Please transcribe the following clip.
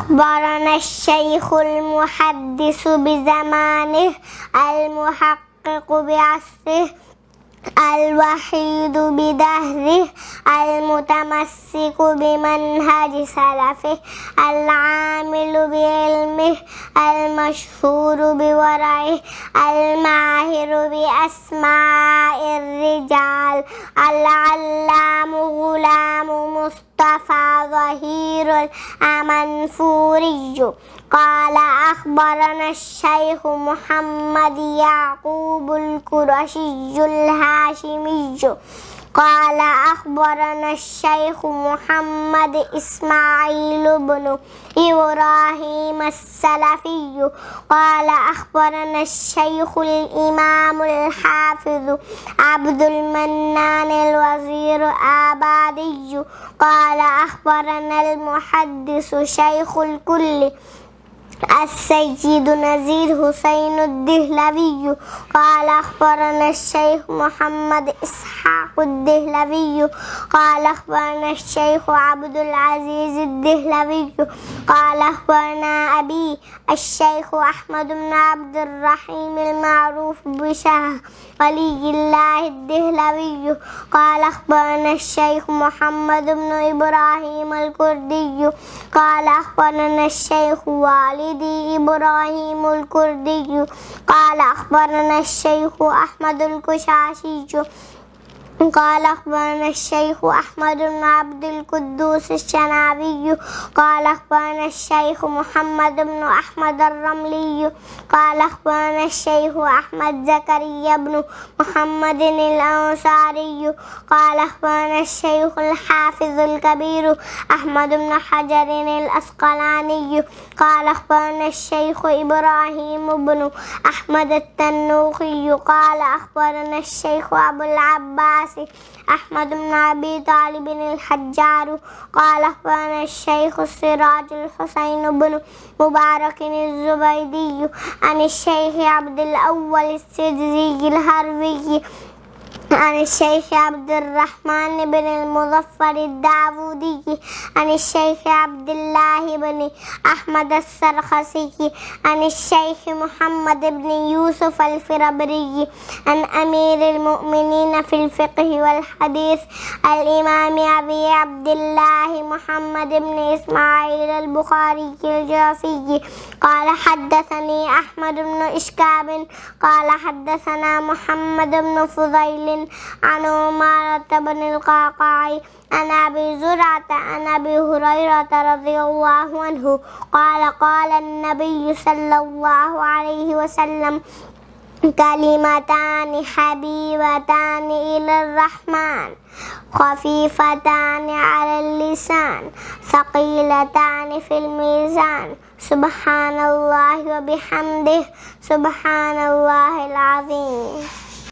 أخبرنا الشيخ المحدث بزمانه المحقق بعصره الوحيد بدهره المتمسك بمنهج سلفه العامل بعلمه المشهور بورعه الماهر بأسماء الرجال العلام غلام مصطفى ظهير المنفوري. قال أخبرنا الشيخ محمد يعقوب القرشي الهاشمي قال أخبرنا الشيخ محمد إسماعيل بن إبراهيم السلفي قال أخبرنا الشيخ الإمام الحافظ عبد المنان الوزير آبادي قال أخبرنا المحدث شيخ الكل السيد نزير حسين الدهلوي قال أخبرنا الشيخ محمد إسحاق الدهلوي قال أخبرنا الشيخ عبد العزيز الدهلوي قال أخبرنا أبي الشيخ أحمد بن عبد الرحيم المعروف بشه ولي الله الدهلوي قال أخبرنا الشيخ محمد بن إبراهيم الكردي قال أخبرنا الشيخ والدي إبراهيم الكردي قال أخبرنا الشيخ أحمد الكشاشي قال أخبرنا الشيخ أحمد بن عبد القدوس الشنابي قال أخبرنا الشيخ محمد بن أحمد الرملي قال أخبرنا الشيخ أحمد زكريا بن محمد الأنصاري قال أخبرنا الشيخ الحافظ الكبير أحمد بن حجر الأسقلاني قال أخبرنا الشيخ إبراهيم بن أحمد التنوخي قال أخبرنا الشيخ أبو العباس أحمد بن أبي طالب الحجار قال أخبرنا الشيخ السراج الحسين بن مبارك الزبيدي عن الشيخ عبد الأول السدزي الهروي عن الشيخ عبد الرحمن بن المظفر الداودي عن الشيخ عبد الله بن أحمد السرخسي عن الشيخ محمد بن يوسف الفربري عن أمير المؤمنين في الفقه والحديث الإمام أبي عبد الله محمد بن إسماعيل البخاري الجعفي قال حدثني أحمد بن إشكاب قال حدثنا محمد بن فضيل عن عمارة بن القعقاع عن أبي زرعة عن أبي هريرة رضي الله عنه قال قال النبي صلى الله عليه وسلم كلمتان حبيبتان إلى الرحمن خفيفتان على اللسان ثقيلتان في الميزان سبحان الله وبحمده سبحان الله العظيم.